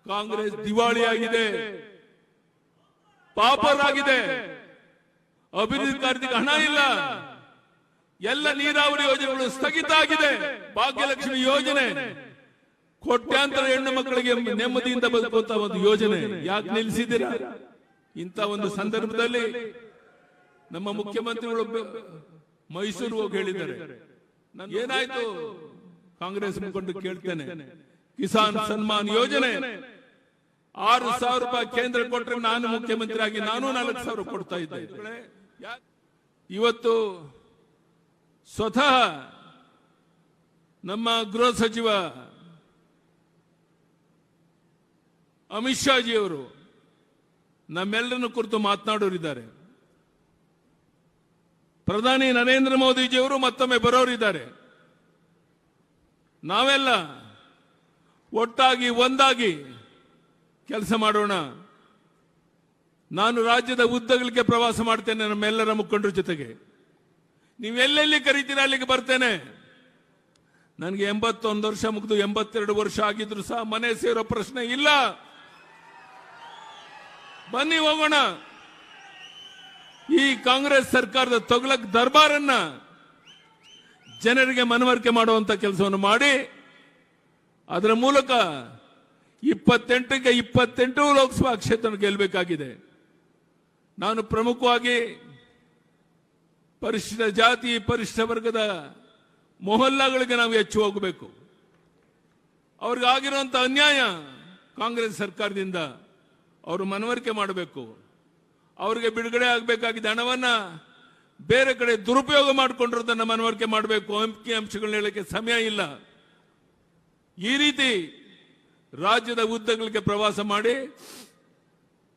ಕಾಂಗ್ರೆಸ್ ದಿವಾಳಿಯಾಗಿದೆ, ಪಾಪರಾಗಿದೆ, ಅಭಿವೃದ್ಧಿ ಕಾರ್ಯಕ್ಕೆ ಹಣ ಇಲ್ಲ, ಎಲ್ಲ ನೀರಾವರಿ ಯೋಜನೆಗಳು ಸ್ಥಗಿತ ಆಗಿದೆ, ಭಾಗ್ಯಲಕ್ಷ್ಮಿ ಯೋಜನೆ ಕೋಟ್ಯಾಂತರ ಹೆಣ್ಣು ಮಕ್ಕಳಿಗೆ ನೆಮ್ಮದಿಯಿಂದ ಬದುಕುವಂತ ಒಂದು ಯೋಜನೆ ಯಾಕೆ ನಿಲ್ಲಿಸಿದ್ದೀರಾ? ಇಂಥ ಒಂದು ಸಂದರ್ಭದಲ್ಲಿ ನಮ್ಮ ಮುಖ್ಯಮಂತ್ರಿಗಳು ಮೈಸೂರು ಹೋಗಿ ಹೇಳಿದ್ದಾರೆ. ಏನಾಯ್ತು ಕಾಂಗ್ರೆಸ್ ಮುಖಂಡ ಕೇಳ್ತೇನೆ, ಕಿಸಾನ್ ಸನ್ಮಾನ್ ಯೋಜನೆ 6,000 ರೂಪಾಯಿ ಕೇಂದ್ರ ಕೊಟ್ಟರೆ ನಾನು ಮುಖ್ಯಮಂತ್ರಿ ಆಗಿ ನಾನು 4,000 ಕೊಡ್ತಾ ಇದ್ದೆ. ಇವತ್ತು ಸ್ವತಃ ನಮ್ಮ ಗೃಹ ಸಚಿವ ಅಮಿತ್ ಶಾ ಜಿಯವರು ನಮ್ಮೆಲ್ಲರನ್ನು ಕುರಿತು ಮಾತನಾಡೋರಿದ್ದಾರೆ. ಪ್ರಧಾನಿ ನರೇಂದ್ರ ಮೋದಿಜಿಯವರು ಮತ್ತೊಮ್ಮೆ ಬರೋರಿದ್ದಾರೆ. ನಾವೆಲ್ಲ ಒಟ್ಟಾಗಿ ಒಂದಾಗಿ ಕೆಲಸ ಮಾಡೋಣ. ನಾನು ರಾಜ್ಯದ ಉದ್ದಗಲಿಕ್ಕೆ ಪ್ರವಾಸ ಮಾಡ್ತೇನೆ ನಮ್ಮೆಲ್ಲರ ಮುಖಂಡರ ಜೊತೆಗೆ. ನೀವೆಲ್ಲೆಲ್ಲಿ ಕರೀತೀರಾ ಅಲ್ಲಿಗೆ ಬರ್ತೇನೆ. ನನಗೆ 81 ವರ್ಷ ಮುಗಿದು 82 ವರ್ಷ ಆಗಿದ್ರು ಸಹ ಮನೆ ಸೇರೋ ಪ್ರಶ್ನೆ ಇಲ್ಲ. ಬನ್ನಿ ಹೋಗೋಣ. ಈ ಕಾಂಗ್ರೆಸ್ ಸರ್ಕಾರದ ತೊಗಲಕ್ ದರ್ಬಾರನ್ನ ಜನರಿಗೆ ಮನವರಿಕೆ ಮಾಡುವಂತ ಕೆಲಸವನ್ನು ಮಾಡಿ ಅದರ ಮೂಲಕ 28ಕ್ಕೆ 28 ಲೋಕಸಭಾ ಕ್ಷೇತ್ರ ಗೆಲ್ಲಬೇಕಾಗಿದೆ. ನಾನು ಪ್ರಮುಖವಾಗಿ ಪರಿಶಿಷ್ಟ ಜಾತಿ ಪರಿಶಿಷ್ಟ ವರ್ಗದ ಮೊಹಲ್ಲಾಗಳಿಗೆ ನಾವು ಹೆಚ್ಚು ಹೋಗಬೇಕು. ಅವ್ರಿಗೆ ಆಗಿರುವಂತ ಅನ್ಯಾಯ ಕಾಂಗ್ರೆಸ್ ಸರ್ಕಾರದಿಂದ ಅವರು ಮನವರಿಕೆ ಮಾಡಬೇಕು. ಅವರಿಗೆ ಬಿಡುಗಡೆ ಆಗಬೇಕಾಗಿದ್ದ ಹಣವನ್ನ ಬೇರೆ ಕಡೆ ದುರುಪಯೋಗ ಮಾಡಿಕೊಂಡಿರೋದನ್ನ ಮನವರಿಕೆ ಮಾಡಬೇಕು. ಅಂಕಿಅಂಶಗಳನ್ನ ಹೇಳಕ್ಕೆ ಸಮಯ ಇಲ್ಲ. ಈ ರೀತಿ ರಾಜ್ಯದ ಉದ್ದಗಲಿಕ್ಕೆ ಪ್ರವಾಸ ಮಾಡಿ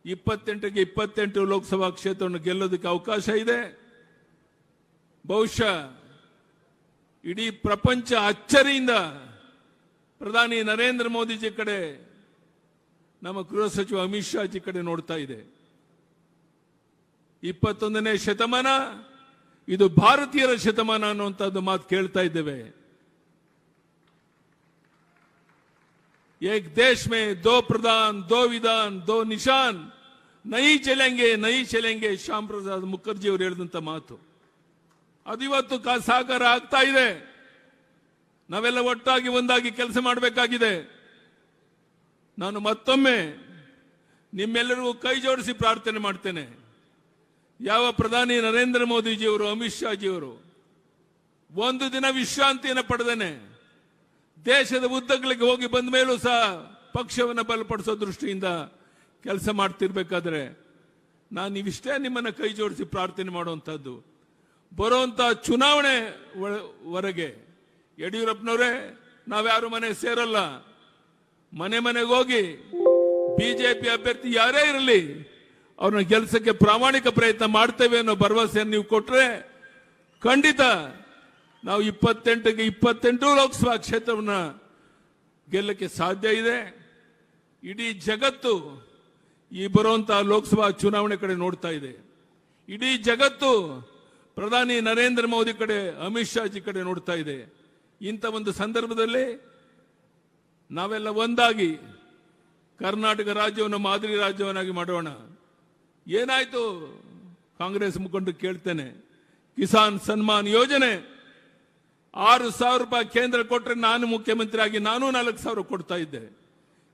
28ಕ್ಕೆ 28 ಲೋಕಸಭಾ ಕ್ಷೇತ್ರವನ್ನು ಗೆಲ್ಲೋದಕ್ಕೆ ಅವಕಾಶ ಇದೆ. ಬಹುಶಃ ಇಡೀ ಪ್ರಪಂಚ ಅಚ್ಚರಿಯಿಂದ ಪ್ರಧಾನಿ ನರೇಂದ್ರ ಮೋದಿಜಿ ಕಡೆ, ನಮ್ಮ ಗೃಹ ಸಚಿವ ಅಮಿತ್ ಶಾ ಜಿ ಕಡೆ ನೋಡ್ತಾ ಇದೆ. 21ನೇ ಶತಮಾನ ಇದು ಭಾರತೀಯರ ಶತಮಾನ ಅನ್ನುವಂಥದ್ದು ಮಾತು ಕೇಳ್ತಾ ಇದ್ದೇವೆ. एक देश में 2 प्रधान 2 विधान 2 निशान नहीं चलेंगे ಶ್ಯಾಮ್ ಪ್ರಸಾದ್ ಮುಖರ್ಜಿ ಅವರು ಹೇಳಿದಂತ ಮಾತು ಅದು ಇವತ್ತು ಸಾಕಾರ ಆಗ್ತಾ ಇದೆ. ನಾವೆಲ್ಲ ಒಟ್ಟಾಗಿ ಒಂದಾಗಿ ಕೆಲಸ ಮಾಡಬೇಕಾಗಿದೆ. ನಾನು ಮತ್ತೊಮ್ಮೆ ನಿಮ್ಮೆಲ್ಲರಿಗೂ ಕೈ ಜೋಡಿಸಿ ಪ್ರಾರ್ಥನೆ ಮಾಡ್ತೇನೆ. ಯಾವ ಪ್ರಧಾನಿ ನರೇಂದ್ರ ಮೋದಿಜಿಯವರು ಅಮಿತ್ ಶಾ ಜಿಯವರು ಒಂದು ದಿನ ವಿಶ್ರಾಂತಿಯನ್ನು ಪಡೆದೇನೆ ದೇಶದ ಉದ್ದಗಲಿಗೆ ಹೋಗಿ ಬಂದ ಮೇಲೂ ಸಹ ಪಕ್ಷವನ್ನು ಬಲಪಡಿಸೋ ದೃಷ್ಟಿಯಿಂದ ಕೆಲಸ ಮಾಡ್ತಿರ್ಬೇಕಾದ್ರೆ ನಾನು ನೀವಿಷ್ಟೇ ನಿಮ್ಮನ್ನ ಕೈ ಜೋಡಿಸಿ ಪ್ರಾರ್ಥನೆ ಮಾಡುವಂತಹದ್ದು. ಬರುವಂತ ಚುನಾವಣೆ ವರೆಗೆ ಯಡಿಯೂರಪ್ಪನವರೇ, ನಾವ್ಯಾರು ಮನೆ ಸೇರಲ್ಲ, ಮನೆ ಮನೆಗೆ ಹೋಗಿ ಬಿಜೆಪಿ ಅಭ್ಯರ್ಥಿ ಯಾರೇ ಇರಲಿ ಅವ್ರನ್ನ ಗೆಲ್ಸಕ್ಕೆ ಪ್ರಾಮಾಣಿಕ ಪ್ರಯತ್ನ ಮಾಡ್ತೇವೆ ಅನ್ನೋ ಭರವಸೆಯನ್ನು ನೀವು ಕೊಟ್ರೆ ಖಂಡಿತ ನಾವು 28ಕ್ಕೆ 28 ಲೋಕಸಭಾ ಕ್ಷೇತ್ರವನ್ನ ಗೆಲ್ಲಕ್ಕೆ ಸಾಧ್ಯ ಇದೆ. ಇಡೀ ಜಗತ್ತು ಈ ಬರುವಂತಹ ಲೋಕಸಭಾ ಚುನಾವಣೆ ಕಡೆ ನೋಡ್ತಾ ಇದೆ. ಇಡೀ ಜಗತ್ತು ಪ್ರಧಾನಿ ನರೇಂದ್ರ ಮೋದಿ ಕಡೆ, ಅಮಿತ್ ಶಾ ಜಿ ಕಡೆ ನೋಡ್ತಾ ಇದೆ. ಇಂಥ ಒಂದು ಸಂದರ್ಭದಲ್ಲಿ ನಾವೆಲ್ಲ ಒಂದಾಗಿ ಕರ್ನಾಟಕ ರಾಜ್ಯವನ್ನು ಮಾದರಿ ರಾಜ್ಯವನ್ನಾಗಿ ಮಾಡೋಣ. ಏನಾಯ್ತು ಕಾಂಗ್ರೆಸ್ ಮುಖಂಡರು ಕೇಳ್ತೇನೆ, ಕಿಸಾನ್ ಸನ್ಮಾನ್ ಯೋಜನೆ 6,000 ರೂಪಾಯಿ ಕೇಂದ್ರ ಕೊಟ್ಟರೆ ನಾನು ಮುಖ್ಯಮಂತ್ರಿ ಆಗಿ ನಾನು 4,000 ಕೊಡ್ತಾ ಇದ್ದೆ.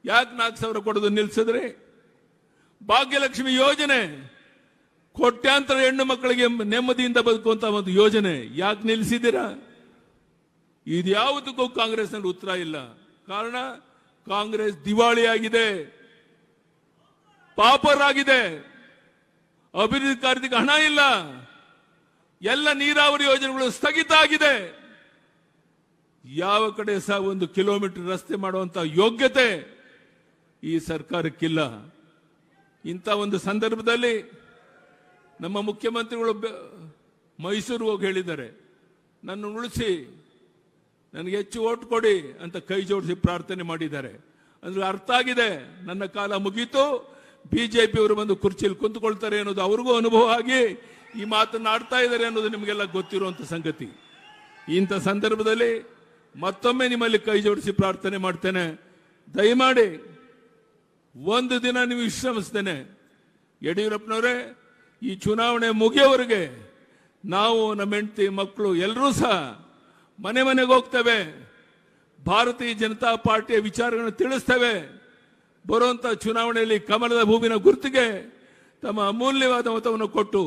ಯಾಕೆ 4,000 ಕೊಡೋದು ನಿಲ್ಸಿದ್ರೆ? ಭಾಗ್ಯಲಕ್ಷ್ಮಿ ಯೋಜನೆ ಕೋಟ್ಯಾಂತರ ಹೆಣ್ಣು ಮಕ್ಕಳಿಗೆ ನೆಮ್ಮದಿಯಿಂದ ಬದುಕುವಂತ ಒಂದು ಯೋಜನೆ ಯಾಕೆ ನಿಲ್ಲಿಸಿದ್ದೀರಾ? ಇದ್ಯಾವುದಕ್ಕೂ ಕಾಂಗ್ರೆಸ್ನಲ್ಲಿ ಉತ್ತರ ಇಲ್ಲ. ಕಾರಣ ಕಾಂಗ್ರೆಸ್ ದಿವಾಳಿಯಾಗಿದೆ, ಪಾಪರಾಗಿದೆ, ಅಭಿವೃದ್ಧಿ ಕಾರ್ಯಕ್ಕೆ ಹಣ ಇಲ್ಲ, ಎಲ್ಲ ನೀರಾವರಿ ಯೋಜನೆಗಳು ಸ್ಥಗಿತ ಆಗಿದೆ. ಯಾವ ಕಡೆ ಸಹ 1 ಕಿಲೋಮೀಟರ್ ರಸ್ತೆ ಮಾಡುವಂತ ಯೋಗ್ಯತೆ ಈ ಸರ್ಕಾರಕ್ಕಿಲ್ಲ. ಇಂಥ ಒಂದು ಸಂದರ್ಭದಲ್ಲಿ ನಮ್ಮ ಮುಖ್ಯಮಂತ್ರಿಗಳು ಮೈಸೂರು ಹೋಗಿ ಹೇಳಿದ್ದಾರೆ, ನನ್ನ ಉಳಿಸಿ ನನಗೆ ಹೆಚ್ಚು ಓಟ್ ಕೊಡಿ ಅಂತ ಕೈ ಜೋಡಿಸಿ ಪ್ರಾರ್ಥನೆ ಮಾಡಿದ್ದಾರೆ. ಅಂದ್ರೆ ಅರ್ಥ ಆಗಿದೆ, ನನ್ನ ಕಾಲ ಮುಗೀತು, ಬಿಜೆಪಿ ಅವರು ಬಂದು ಕುರ್ಚಿಯಲ್ಲಿ ಕುಂತ್ಕೊಳ್ತಾರೆ ಅನ್ನೋದು ಅವ್ರಿಗೂ ಅನುಭವ ಆಗಿ ಈ ಮಾತನ್ನು ಆಡ್ತಾ ಇದ್ದಾರೆ ಅನ್ನೋದು ನಿಮಗೆಲ್ಲ ಗೊತ್ತಿರುವಂತ ಸಂಗತಿ. ಇಂಥ ಸಂದರ್ಭದಲ್ಲಿ ಮತ್ತೊಮ್ಮೆ ನಿಮ್ಮಲ್ಲಿ ಕೈ ಜೋಡಿಸಿ ಪ್ರಾರ್ಥನೆ ಮಾಡ್ತೇನೆ, ದಯಮಾಡಿ ಒಂದು ದಿನ ನೀವು ವಿಶ್ರಮಿಸ್ತೇನೆ. ಯಡಿಯೂರಪ್ಪನವರೇ, ಈ ಚುನಾವಣೆ ಮುಗಿಯೋವರೆಗೆ ನಾವು ನಮ್ಮ ಹೆಂಡತಿ ಮಕ್ಕಳು ಎಲ್ಲರೂ ಸಹ ಮನೆ ಮನೆಗೆ ಹೋಗ್ತೇವೆ, ಭಾರತೀಯ ಜನತಾ ಪಾರ್ಟಿಯ ವಿಚಾರಗಳನ್ನು ತಿಳಿಸ್ತೇವೆ. ಬರುವಂತ ಚುನಾವಣೆಯಲ್ಲಿ ಕಮಲದ ಹೂವಿನ ಗುರುತಿಗೆ ತಮ್ಮ ಅಮೂಲ್ಯವಾದ ಮತವನ್ನು ಕೊಟ್ಟು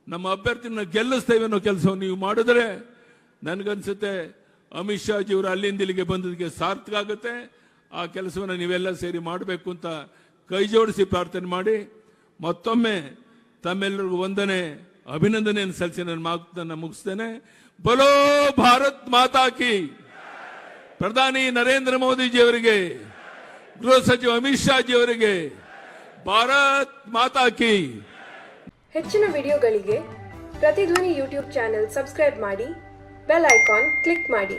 ನಮ್ಮ ಅಭ್ಯರ್ಥಿನ ಗೆಲ್ಲಿಸ್ತೇವೆ ಅನ್ನೋ ಕೆಲಸವನ್ನು ನೀವು ಮಾಡಿದ್ರೆ ನನಗನ್ಸುತ್ತೆ ಅಮಿತ್ ಶಾ ಜಿಯವರು ಅಲ್ಲಿಂದ ಇಲ್ಲಿಗೆ ಬಂದದಕ್ಕೆ ಸಾರ್ಥಕ ಆಗುತ್ತೆ. ಆ ಕೆಲಸವನ್ನು ನೀವೆಲ್ಲ ಸೇರಿ ಮಾಡಬೇಕು ಅಂತ ಕೈ ಜೋಡಿಸಿ ಪ್ರಾರ್ಥನೆ ಮಾಡಿ ಮತ್ತೊಮ್ಮೆ ತಮ್ಮೆಲ್ಲರಿಗೂ ವಂದನೆ, ಅಭಿನಂದನೆಯನ್ನು ಸಲ್ಲಿಸಿ ನನ್ನ ಮಾತನ್ನು ಮುಗಿಸ್ತೇನೆ. ಬಲೋ ಭಾರತ್ ಮಾತಾ ಕಿ. ಪ್ರಧಾನಿ ನರೇಂದ್ರ ಮೋದಿಜಿಯವರಿಗೆ, ಗೃಹ ಸಚಿವ ಅಮಿತ್ ಶಾ ಜಿಯವರಿಗೆ ಭಾರತ್ ಮಾತಾ ಕಿ. ಹೆಚ್ಚಿನ ವಿಡಿಯೋಗಳಿಗೆ ಪ್ರತಿಧ್ವನಿ ಯೂಟ್ಯೂಬ್ ಚಾನೆಲ್ ಸಬ್ಸ್ಕ್ರೈಬ್ ಮಾಡಿ, ಬೆಲ್ ಐಕಾನ್ ಕ್ಲಿಕ್ ಮಾಡಿ.